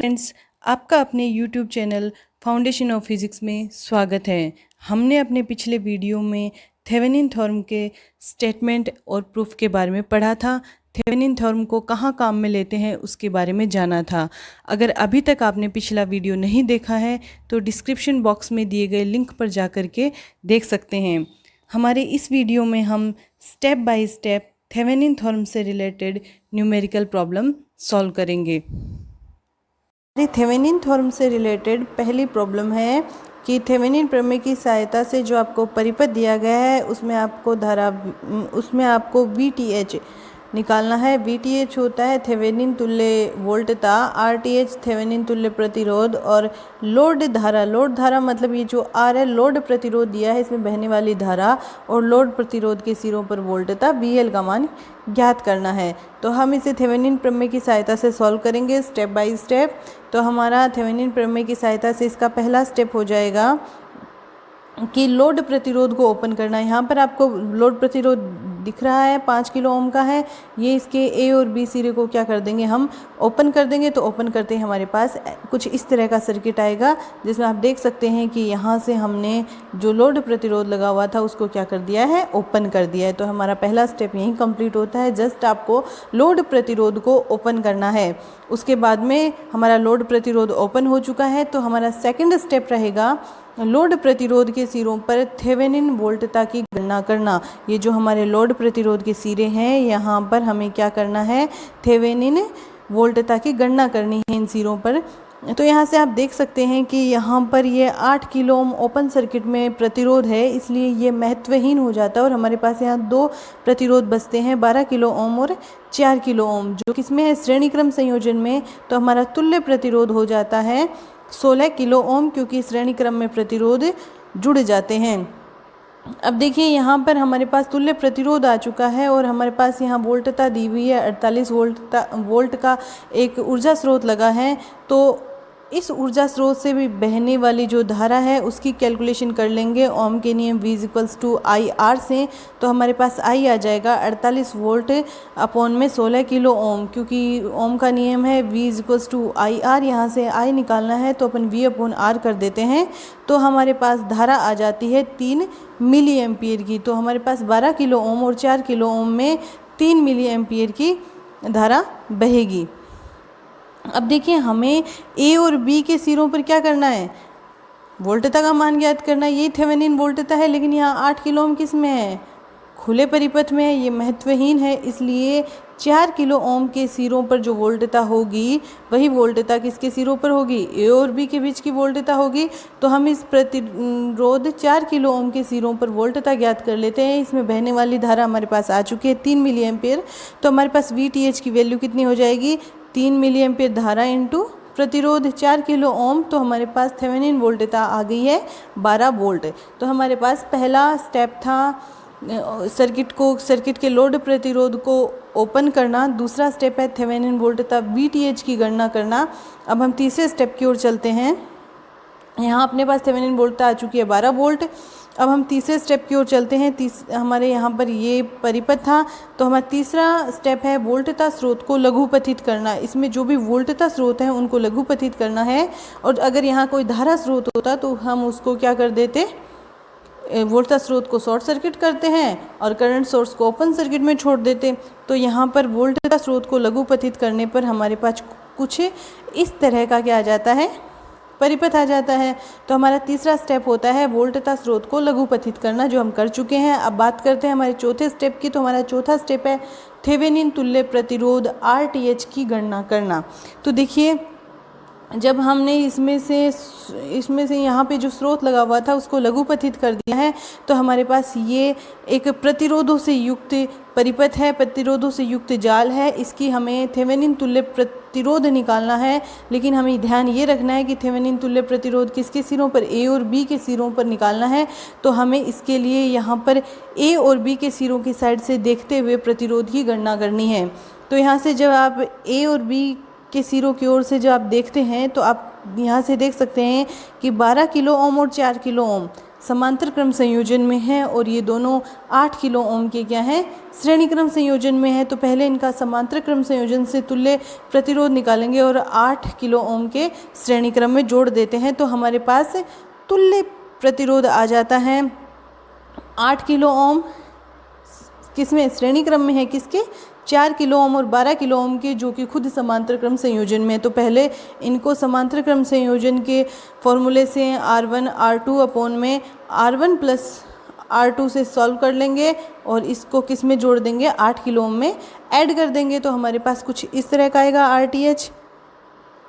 Friends, आपका अपने YouTube channel foundation of physics में स्वागत है। हमने अपने पिछले वीडियो में थेवेनिन थ्योरम के स्टेटमेंट और प्रूफ के बारे में पढ़ा था। थेवेनिन थ्योरम को कहाँ काम में लेते हैं उसके बारे में जाना था। अगर अभी तक आपने पिछला वीडियो नहीं देखा है तो डिस्क्रिप्शन बॉक्स में दिए गए लिंक पर जा कर के देख सकते हैं। हमारे इस वीडियो में हम step by step Thevenin theorem से रिलेटेड न्यूमेरिकल प्रॉब्लम सॉल्व करेंगे। थेवेनिन थ्योरम से रिलेटेड पहली प्रॉब्लम है कि थेवेनिन प्रमेय की सहायता से जो आपको परिपथ दिया गया है उसमें आपको VTH निकालना है। VTH होता है थेवेनिन तुल्य वोल्टता, RTH थेवेनिन तुल्य प्रतिरोध और लोड धारा मतलब ये जो R है लोड प्रतिरोध दिया है, इसमें बहने वाली धारा और लोड प्रतिरोध के सिरों पर वोल्टता VL का मान ज्ञात करना है। तो हम इसे थेवेनिन प्रमेय की सहायता से सॉल्व करेंगे स्टेप बाय स्टेप। तो हमारा थेवेनिन प्रमेय की सहायता से इसका पहला स्टेप हो जाएगा कि लोड प्रतिरोध को ओपन करना है। यहाँ पर आपको लोड प्रतिरोध दिख रहा है 5 किलो ओम का है। ये इसके A और B सिरे को क्या कर देंगे, हम ओपन कर देंगे। तो ओपन करते ही हमारे पास कुछ इस तरह का सर्किट आएगा जिसमें आप देख सकते हैं कि यहाँ से हमने जो लोड प्रतिरोध लगा हुआ था उसको क्या कर दिया है, ओपन कर दिया है। तो हमारा पहला स्टेप यहीं कंप्लीट होता है। जस्ट आपको लोड प्रतिरोध को ओपन करना है। उसके बाद में हमारा लोड प्रतिरोध ओपन हो चुका है। तो हमारा सेकेंड स्टेप रहेगा लोड प्रतिरोध के सिरों पर थेवेनिन वोल्टता की गणना करना। ये जो हमारे लोड प्रतिरोध के सिरे हैं यहाँ पर हमें क्या करना है, थेवेनिन वोल्टता की गणना करनी है इन सिरों पर। तो यहाँ से आप देख सकते हैं कि यहाँ पर ये 8 किलो ओम ओपन सर्किट में प्रतिरोध है, इसलिए ये महत्वहीन हो जाता है और हमारे पास यहाँ दो प्रतिरोध बचते हैं 12 किलो ओम और 4 किलो ओम, जो किसमें है, श्रेणी क्रम संयोजन में। तो हमारा तुल्य प्रतिरोध हो जाता है 16 किलो ओम, क्योंकि श्रेणी क्रम में प्रतिरोध जुड़ जाते हैं। अब देखिए यहाँ पर हमारे पास तुल्य प्रतिरोध आ चुका है और हमारे पास यहाँ वोल्टता दी हुई है 48 वोल्ट का एक ऊर्जा स्रोत लगा है। तो इस ऊर्जा स्रोत से भी बहने वाली जो धारा है उसकी कैलकुलेशन कर लेंगे ओम के नियम V = IR से। तो हमारे पास I आ जाएगा 48 वोल्ट अपॉन में 16 किलो ओम, क्योंकि ओम का नियम है V = IR। यहाँ से I निकालना है तो अपन V/R कर देते हैं। तो हमारे पास धारा आ जाती है 3 मिली एम्पियर की। तो हमारे पास 12 किलो ओम और 4 किलो ओम में 3 मिली एम्पियर की धारा बहेगी। अब देखिए हमें A और B के सिरों पर क्या करना है, वोल्टता का मान ज्ञात करना है। ये थेवेनिन वोल्टता है, लेकिन यहाँ 8 किलो ओम किस में है, खुले परिपथ में है, ये महत्वहीन है। इसलिए 4 किलो ओम के सिरों पर जो वोल्टता होगी वही वोल्टता किसके सिरों पर होगी, A और B के बीच की वोल्टता होगी। तो हम इस प्रतिरोध 4 किलो ओम के सिरों पर वोल्टता ज्ञात कर लेते हैं। इसमें बहने वाली धारा हमारे पास आ चुकी है 3 मिली एम्पियर। तो हमारे पास VTH की वैल्यू कितनी हो जाएगी, 3 मिली एम्पियर धारा इंटू प्रतिरोध 4 किलो ओम। तो हमारे पास थेवेनिन वोल्टता आ गई है 12 वोल्ट। तो हमारे पास पहला स्टेप था सर्किट के लोड प्रतिरोध को ओपन करना। दूसरा स्टेप है थेवेनिन वोल्टता VTH की गणना करना। अब हम तीसरे स्टेप की ओर चलते हैं। यहाँ अपने पास थेवेनिन वोल्टता आ चुकी है 12 वोल्ट। अब हम तीसरे स्टेप की ओर चलते हैं। हमारे यहाँ पर ये परिपथ था। तो हमारा तीसरा स्टेप है वोल्टता स्रोत को लघुपथित करना। इसमें जो भी वोल्टता स्रोत हैं उनको लघुपथित करना है। और अगर यहाँ कोई धारा स्रोत होता तो हम उसको क्या कर देते, वोल्टता स्रोत को शॉर्ट सर्किट करते हैं और करंट सोर्स को ओपन सर्किट में छोड़ देते। तो यहाँ पर वोल्टता स्रोत को लघुपथित करने पर हमारे पास कुछ इस तरह का क्या आ जाता है, परिपथ आ जाता है। तो हमारा तीसरा स्टेप होता है वोल्टता स्रोत को लघुपथित करना, जो हम कर चुके हैं। अब बात करते हैं हमारे चौथे स्टेप की। तो हमारा चौथा स्टेप है थेवेनिन तुल्य प्रतिरोध RTH की गणना करना। तो देखिए जब हमने इसमें से यहाँ पे जो स्रोत लगा हुआ था उसको लघुपथित कर दिया है, तो हमारे पास ये एक प्रतिरोधों से युक्त परिपथ है, प्रतिरोधों से युक्त जाल है। इसकी हमें थेवेनिन तुल्य प्रतिरोध निकालना है। लेकिन हमें ध्यान ये रखना है कि थेवेनिन तुल्य प्रतिरोध किसके सिरों पर, A और B के सिरों पर निकालना है। तो हमें इसके लिए यहाँ पर A और B के सिरों की साइड से देखते हुए प्रतिरोध की गणना करनी है। तो यहाँ से जब आप A और B के सिरों की ओर से जब आप देखते हैं तो आप यहाँ से देख सकते हैं कि 12 किलो ओम और 4 किलो ओम समांतर क्रम संयोजन में है और ये दोनों 8 किलो ओम के क्या हैं, श्रेणी क्रम संयोजन में है। तो पहले इनका समांतर क्रम संयोजन से तुल्य प्रतिरोध निकालेंगे और 8 किलो ओम के श्रेणी क्रम में जोड़ देते हैं तो हमारे पास तुल्य प्रतिरोध आ जाता है 8 किलो ओम। किसमें, श्रेणी क्रम में है, किसके, 4 किलो ओम और 12 किलो ओम के, जो कि खुद समांतर क्रम संयोजन में है। तो पहले इनको समांतर क्रम संयोजन के फॉर्मूले से R1 R2 अपॉन में R1 प्लस R2 से सॉल्व कर लेंगे और इसको किस में जोड़ देंगे, 8 किलो ओम में ऐड कर देंगे तो हमारे पास कुछ इस तरह का आएगा RTH।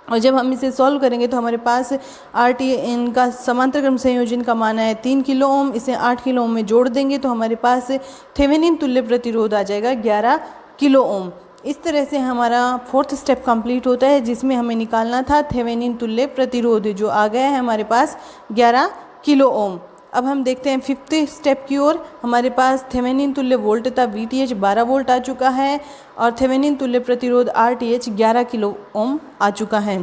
और जब हम इसे सॉल्व करेंगे तो हमारे पास इनका समांतर क्रम संयोजन का मान है 3 किलो ओम, इसे 8 किलो ओम में जोड़ देंगे तो हमारे पास थेवेनिन तुल्य प्रतिरोध आ जाएगा 11 किलो ओम। इस तरह से हमारा 4th स्टेप कंप्लीट होता है जिसमें हमें निकालना था थेवेनिन तुल्य प्रतिरोध, जो आ गया है हमारे पास 11 किलो ओम। अब हम देखते हैं 5th स्टेप की ओर। हमारे पास थेवेनिन तुल्य वोल्ट था VTH 12 वोल्ट आ चुका है और थेवेनिन तुल्य प्रतिरोध RTH 11 किलो ओम आ चुका है।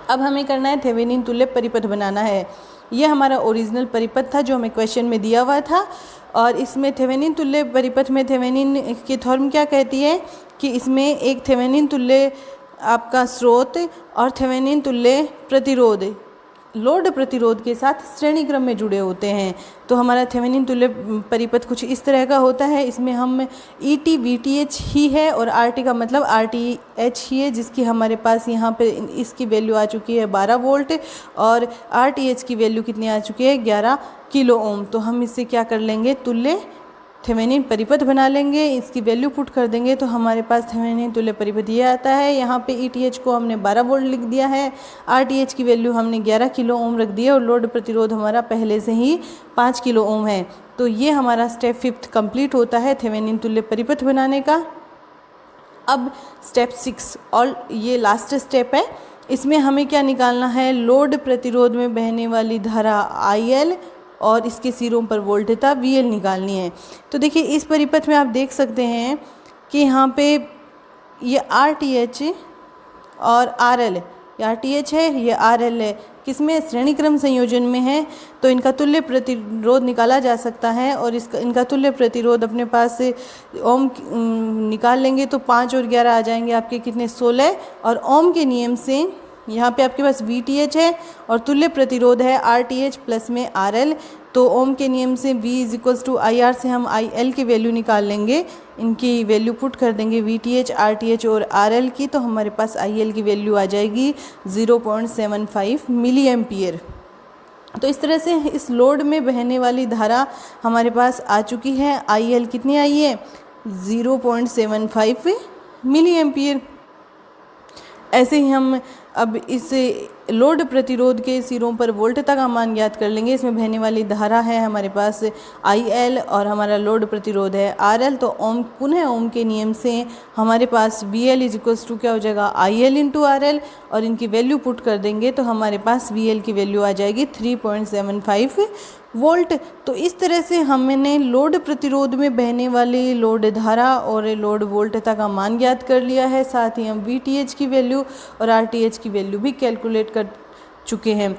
अब हमें करना है थेवेनिन तुल्य परिपथ बनाना है। यह हमारा ओरिजिनल परिपथ था जो हमें क्वेश्चन में दिया हुआ था और इसमें थेवेनिन तुल्य परिपथ में थेवेनिन की थ्योरम क्या कहती है कि इसमें एक थेवेनिन तुल्य आपका स्रोत और थेवेनिन तुल्य प्रतिरोध लोड प्रतिरोध के साथ श्रेणी क्रम में जुड़े होते हैं। तो हमारा थेवेनिन तुल्य परिपथ कुछ इस तरह का होता है। इसमें हम ET VTH ही है और RT का मतलब RTH ही है, जिसकी हमारे पास यहाँ पे इसकी वैल्यू आ चुकी है 12 वोल्ट और RTH की वैल्यू कितनी आ चुकी है 11 किलो ओम। तो हम इससे क्या कर लेंगे, तुल्य थेवेनिन परिपथ बना लेंगे, इसकी वैल्यू पुट कर देंगे तो हमारे पास थेवेनिन तुल्य परिपथ ये आता है। यहाँ पे ETH को हमने 12 वोल्ट लिख दिया है, RTH की वैल्यू हमने 11 किलो ओम रख दिया और लोड प्रतिरोध हमारा पहले से ही 5 किलो ओम है। तो ये हमारा स्टेप 5th कंप्लीट होता है थेवेनिन तुल्य परिपथ बनाने का। अब स्टेप 6 और ये लास्ट स्टेप है, इसमें हमें क्या निकालना है, लोड प्रतिरोध में बहने वाली धारा IL और इसके सिरों पर वोल्टता VL निकालनी है। तो देखिए इस परिपथ में आप देख सकते हैं कि यहाँ पे ये RTH और RL, ये RTH है ये RL है, किसमें, श्रेणी क्रम संयोजन में है। तो इनका तुल्य प्रतिरोध निकाला जा सकता है और इनका तुल्य प्रतिरोध अपने पास से ओम निकाल लेंगे तो 5 और 11 आ जाएंगे आपके कितने, 16। और ओम के नियम से यहाँ पे आपके पास VTH है और तुल्य प्रतिरोध है RTH प्लस में RL। तो ओम के नियम से V = IR से हम IL की वैल्यू निकाल लेंगे, इनकी वैल्यू पुट कर देंगे VTH RTH और RL की, तो हमारे पास IL की वैल्यू आ जाएगी 0.75 मिली एम्पियर। तो इस तरह से इस लोड में बहने वाली धारा हमारे पास आ चुकी है। IL कितनी आई है, 0.75 मिली एम्पियर। ऐसे ही हम अब इस लोड प्रतिरोध के सिरों पर वोल्टता का मान ज्ञात कर लेंगे। इसमें बहने वाली धारा है हमारे पास IL और हमारा लोड प्रतिरोध है RL। तो ओम, पुनः ओम के नियम से हमारे पास VL = क्या हो जाएगा, IL × RL और इनकी वैल्यू पुट कर देंगे तो हमारे पास VL की वैल्यू आ जाएगी 3.75 वोल्ट। तो इस तरह से हमने लोड प्रतिरोध में बहने वाली लोड धारा और लोड वोल्टता का मान ज्ञात कर लिया है। साथ ही हम VTH की वैल्यू और RTH की वैल्यू भी कैलकुलेट कर चुके हैं।